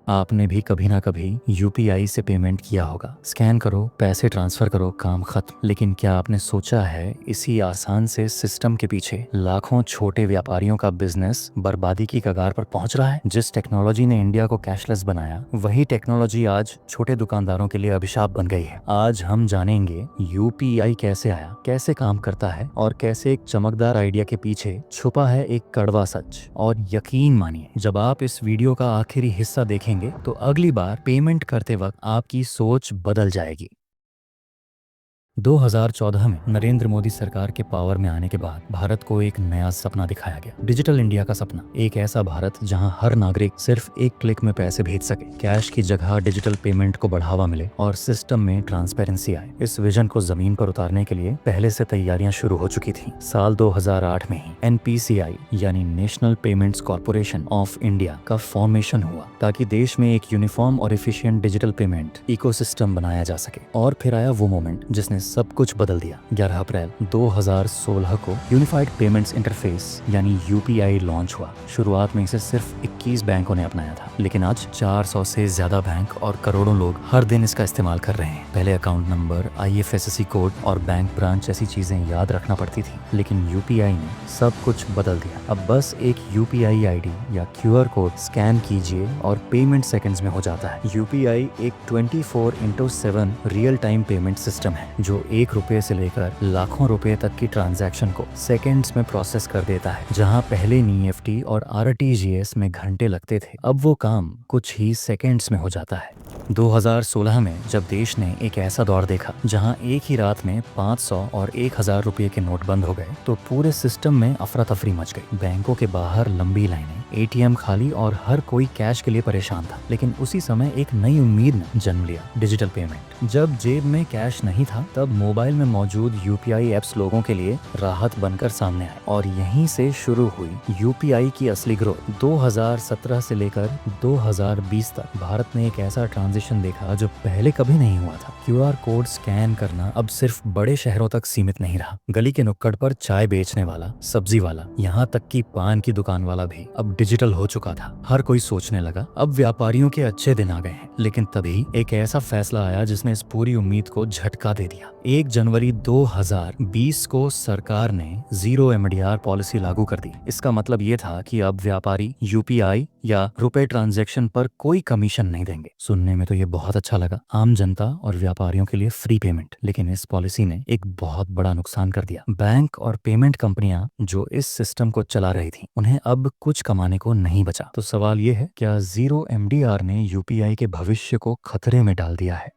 आपने भी कभी ना कभी यूपीआई से पेमेंट किया होगा। स्कैन करो, पैसे ट्रांसफर करो, काम खत्म। लेकिन क्या आपने सोचा है इसी आसान से सिस्टम के पीछे लाखों छोटे व्यापारियों का बिजनेस बर्बादी की कगार पर पहुंच रहा है? जिस टेक्नोलॉजी ने इंडिया को कैशलेस बनाया, वही टेक्नोलॉजी आज छोटे दुकानदारों के लिए अभिशाप बन गई है। आज हम जानेंगे यूपीआई कैसे आया, कैसे काम करता है और कैसे एक चमकदार आइडिया के पीछे छुपा है एक कड़वा सच। और यकीन मानिए, जब आप इस वीडियो का आखिरी हिस्सा देखेंगे तो अगली बार पेमेंट करते वक्त आपकी सोच बदल जाएगी। 2014 में नरेंद्र मोदी सरकार के पावर में आने के बाद भारत को एक नया सपना दिखाया गया, डिजिटल इंडिया का सपना। एक ऐसा भारत जहां हर नागरिक सिर्फ एक क्लिक में पैसे भेज सके, कैश की जगह डिजिटल पेमेंट को बढ़ावा मिले और सिस्टम में ट्रांसपेरेंसी आए। इस विजन को जमीन पर उतारने के लिए पहले से तैयारियां शुरू हो चुकी थी। साल 2008 में ही एनपीसीआई यानी national payments corporation of India का फॉर्मेशन हुआ, ताकि देश में एक यूनिफॉर्म और एफिशिएंट डिजिटल पेमेंट इकोसिस्टम बनाया जा सके। और फिर आया वो मोमेंट जिसने सब कुछ बदल दिया। 11 अप्रैल 2016 को यूनिफाइड पेमेंट्स इंटरफेस यानी यूपीआई लॉन्च हुआ। शुरुआत में इसे सिर्फ 21 बैंकों ने अपनाया था, लेकिन आज 400 से ज्यादा बैंक और करोड़ों लोग हर दिन इसका इस्तेमाल कर रहे हैं। पहले अकाउंट नंबर, आईएफएससी कोड और बैंक ब्रांच जैसी चीजें याद रखना पड़ती थी, लेकिन यूपीआई ने सब कुछ बदल दिया। अब बस एक यूपीआई आईडी या क्यूआर कोड स्कैन कीजिए और पेमेंट सेकंड्स में हो जाता है। यूपीआई एक 24/7 रियल टाइम पेमेंट सिस्टम है, जो ₹1 से लेकर लाखों रुपए तक की ट्रांजैक्शन को सेकंड्स में प्रोसेस कर देता है। जहां पहले नीएफटी और आरटीजीएस में घंटे लगते थे, अब वो काम कुछ ही सेकंड्स में हो जाता है। 2016 में जब देश ने एक ऐसा दौर देखा जहां एक ही रात में 500 और 1000 रुपए के नोट बंद हो गए, तो पूरे सिस्टम में अफरा तफरी मच गई। बैंकों के बाहर लंबी लाइनें, एटीएम खाली और हर कोई कैश के लिए परेशान था। लेकिन उसी समय एक नई उम्मीद ने जन्म लिया, डिजिटल पेमेंट। जब जेब में कैश नहीं था, तब मोबाइल में मौजूद यूपीआई एप्स लोगों के लिए राहत बनकर सामने आए और यहीं से शुरू हुई यूपीआई की असली ग्रोथ। 2017 से लेकर 2020 तक भारत ने एक ऐसा ट्रांजिशन देखा जो पहले कभी नहीं हुआ था। क्यूआर कोड स्कैन करना अब सिर्फ बड़े शहरों तक सीमित नहीं रहा। गली के नुक्कड़ पर चाय बेचने वाला, सब्जी वाला, यहाँ तक कि पान की दुकान वाला भी अब डिजिटल हो चुका था। हर कोई सोचने लगा अब व्यापारियों के अच्छे दिन आ गए हैं। लेकिन तभी एक ऐसा फैसला आया जिसने इस पूरी उम्मीद को झटका दे दिया। 1 जनवरी 2020 को सरकार ने जीरो एमडीआर पॉलिसी लागू कर दी। इसका मतलब ये था कि अब व्यापारी यूपीआई या रुपए ट्रांजैक्शन पर कोई कमीशन नहीं देंगे। सुनने में तो ये बहुत अच्छा लगा, आम जनता और व्यापारियों के लिए फ्री पेमेंट। लेकिन इस पॉलिसी ने एक बहुत बड़ा नुकसान कर दिया। बैंक और पेमेंट कंपनियां जो इस सिस्टम को चला रही थी, उन्हें अब कुछ कमाने को नहीं बचा। तो सवाल ये है, क्या जीरो एमडीआर ने यूपीआई के भविष्य को खतरे में डाल दिया है?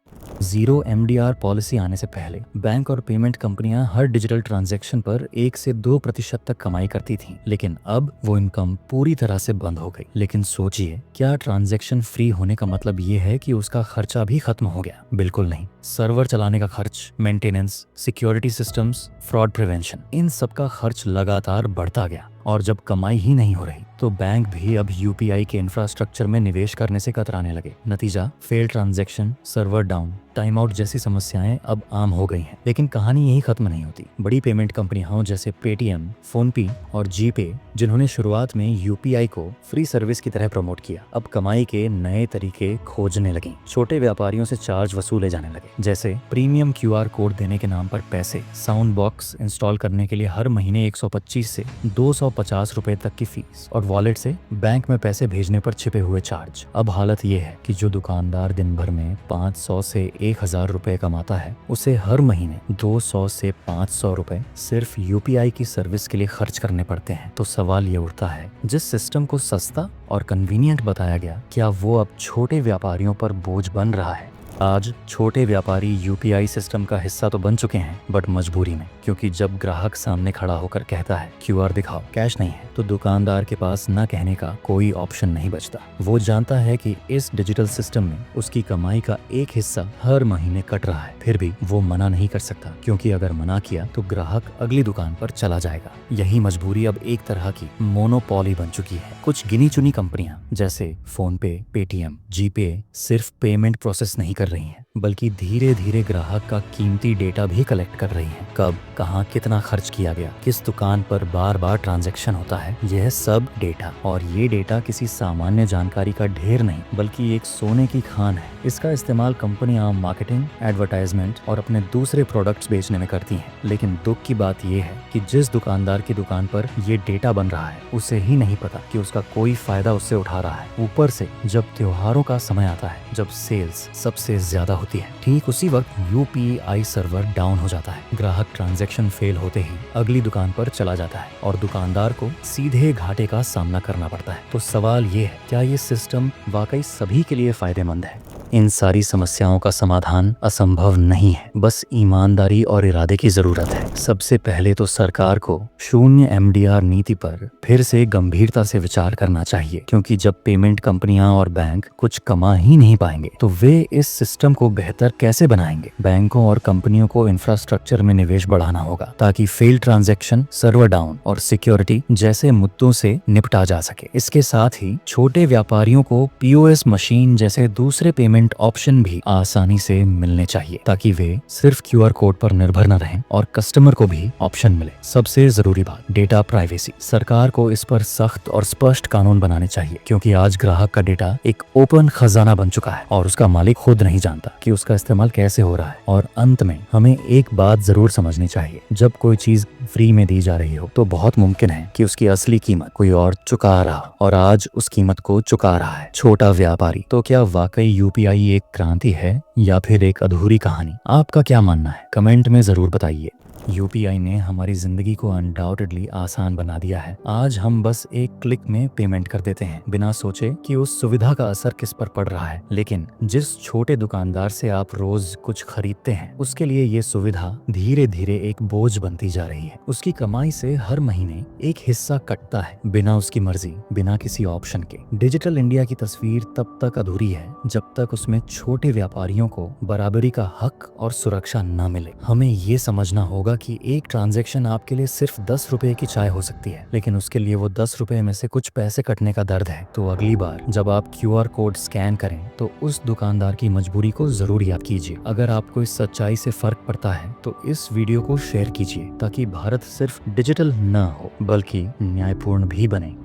जीरो एमडीआर पॉलिसी आने से पहले बैंक और पेमेंट कंपनियां हर डिजिटल ट्रांजैक्शन पर 1 से 2% तक कमाई करती थीं, लेकिन अब वो इनकम पूरी तरह से बंद हो गई। लेकिन सोचिए, क्या ट्रांजैक्शन फ्री होने का मतलब ये है कि उसका खर्चा भी खत्म हो गया? बिल्कुल नहीं। सर्वर चलाने का खर्च, maintenance, security systems, fraud prevention, इन सब का खर्च लगातार बढ़ता गया। और जब कमाई ही नहीं हो रही, तो बैंक भी अब यूपीआई के इंफ्रास्ट्रक्चर में निवेश करने से कतराने लगे। नतीजा, fail transaction, server down, time out जैसी समस्याएं अब आम हो गई हैं। लेकिन कहानी यही खत्म नहीं होती। बड़ी पेमेंट कंपनियां जैसे पेटीएम, फोनपे और जीपे, जिन्होंने शुरुआत में यूपीआई को फ्री सर्विस की तरह प्रमोट किया, अब कमाई के नए तरीके खोजने लगी। छोटे व्यापारियों से चार्ज वसूले जाने लगे, जैसे प्रीमियम क्यूआर कोड देने के नाम पर पैसे, साउंड बॉक्स इंस्टॉल करने के लिए हर महीने 125 से 250 रुपए तक की फीस, और वॉलेट से बैंक में पैसे भेजने पर छिपे हुए चार्ज। अब हालत ये है कि जो दुकानदार दिन भर में 500 से 1000 रुपए कमाता है, उसे हर महीने 200 से 500 रुपए सिर्फ यूपीआई की सर्विस के लिए खर्च करने पड़ते हैं। तो सवाल ये उठता है, जिस सिस्टम को सस्ता और कन्वीनियंट बताया गया, क्या वो अब छोटे व्यापारियों पर बोझ बन रहा है? आज छोटे व्यापारी यूपीआई सिस्टम का हिस्सा तो बन चुके हैं, बट मजबूरी में। क्योंकि जब ग्राहक सामने खड़ा होकर कहता है क्यूआर दिखाओ, कैश नहीं है, तो दुकानदार के पास ना कहने का कोई ऑप्शन नहीं बचता। वो जानता है कि इस डिजिटल सिस्टम में उसकी कमाई का एक हिस्सा हर महीने कट रहा है। फिर भी वो मना नहीं कर सकता, क्योंकि अगर मना किया तो ग्राहक अगली दुकान पर चला जाएगा। यही मजबूरी अब एक तरह की मोनोपोली बन चुकी है। कुछ गिनी चुनी कंपनियां जैसे फोनपे, पेटीएम, जीपे सिर्फ पेमेंट प्रोसेस नहीं कर कर रही हैं, बल्कि धीरे धीरे ग्राहक का कीमती डेटा भी कलेक्ट कर रही हैं। कब, कहाँ, कितना खर्च किया गया, किस दुकान पर बार बार ट्रांजैक्शन होता है, यह सब डेटा। और ये डेटा किसी सामान्य जानकारी का ढेर नहीं, बल्कि एक सोने की खान है। इसका इस्तेमाल कंपनियां मार्केटिंग, एडवर्टाइजमेंट और अपने दूसरे प्रोडक्ट्स बेचने में करती हैं। लेकिन दुख की बात यह है कि जिस दुकानदार की दुकान पर ये डेटा बन रहा है, उसे ही नहीं पता कि उसका कोई फायदा उससे उठा रहा है। ऊपर से जब त्योहारों का समय आता है, जब सेल्स सबसे ज्यादा होती है, ठीक उसी वक्त यूपीआई सर्वर डाउन हो जाता है। ग्राहक ट्रांजैक्शन फेल होते ही अगली दुकान पर चला जाता है और दुकानदार को सीधे घाटे का सामना करना पड़ता है। तो सवाल ये है, क्या ये सिस्टम वाकई सभी के लिए फायदेमंद है? इन सारी समस्याओं का समाधान असंभव नहीं है, बस ईमानदारी और इरादे की जरूरत है। सबसे पहले तो सरकार को शून्य एमडीआर नीति पर फिर से गंभीरता से विचार करना चाहिए, क्योंकि जब पेमेंट कंपनियां और बैंक कुछ कमा ही नहीं पाएंगे तो वे इस सिस्टम को बेहतर कैसे बनाएंगे? बैंकों और कंपनियों को इंफ्रास्ट्रक्चर में निवेश बढ़ाना होगा ताकि फेल ट्रांजैक्शन, सर्वर डाउन और सिक्योरिटी जैसे मुद्दों से निपटा जा सके। इसके साथ ही छोटे व्यापारियों को पीओएस मशीन जैसे दूसरे पेमेंट ऑप्शन भी आसानी से मिलने चाहिए, ताकि वे सिर्फ क्यूआर कोड पर निर्भर न रहें और कस्टमर को भी ऑप्शन मिले। सबसे जरूरी बात, डेटा प्राइवेसी। सरकार को इस पर सख्त और स्पष्ट कानून बनाने चाहिए, क्योंकि आज ग्राहक का डेटा एक ओपन खजाना बन चुका है और उसका मालिक खुद नहीं जानता कि उसका इस्तेमाल कैसे हो रहा है। और अंत में हमें एक बात जरूर समझनी चाहिए, जब कोई चीज फ्री में दी जा रही हो तो बहुत मुमकिन है कि उसकी असली कीमत कोई और चुका रहा हो, और आज उस कीमत को चुका रहा है छोटा व्यापारी। तो क्या वाकई यूपीआई एक क्रांति है या फिर एक अधूरी कहानी? आपका क्या मानना है? कमेंट में जरूर बताइए। यूपीआई ने हमारी जिंदगी को अनडाउटेडली आसान बना दिया है। आज हम बस एक क्लिक में पेमेंट कर देते हैं, बिना सोचे कि उस सुविधा का असर किस पर पड़ रहा है। लेकिन जिस छोटे दुकानदार से आप रोज कुछ खरीदते हैं, उसके लिए ये सुविधा धीरे धीरे एक बोझ बनती जा रही है। उसकी कमाई से हर महीने एक हिस्सा कटता है, बिना उसकी मर्जी, बिना किसी ऑप्शन के। डिजिटल इंडिया की तस्वीर तब तक अधूरी है जब तक उसमें छोटे व्यापारियों को बराबरी का हक और सुरक्षा न मिले। हमें ये समझना होगा कि एक ट्रांजैक्शन आपके लिए सिर्फ 10 रुपए की चाय हो सकती है, लेकिन उसके लिए वो 10 रुपए में से कुछ पैसे कटने का दर्द है। तो अगली बार जब आप क्यूआर कोड स्कैन करें तो उस दुकानदार की मजबूरी को जरूर याद कीजिए। अगर आपको इस सच्चाई से फर्क पड़ता है तो इस वीडियो को शेयर कीजिए, ताकि भारत सिर्फ डिजिटल न हो बल्कि न्यायपूर्ण भी बने।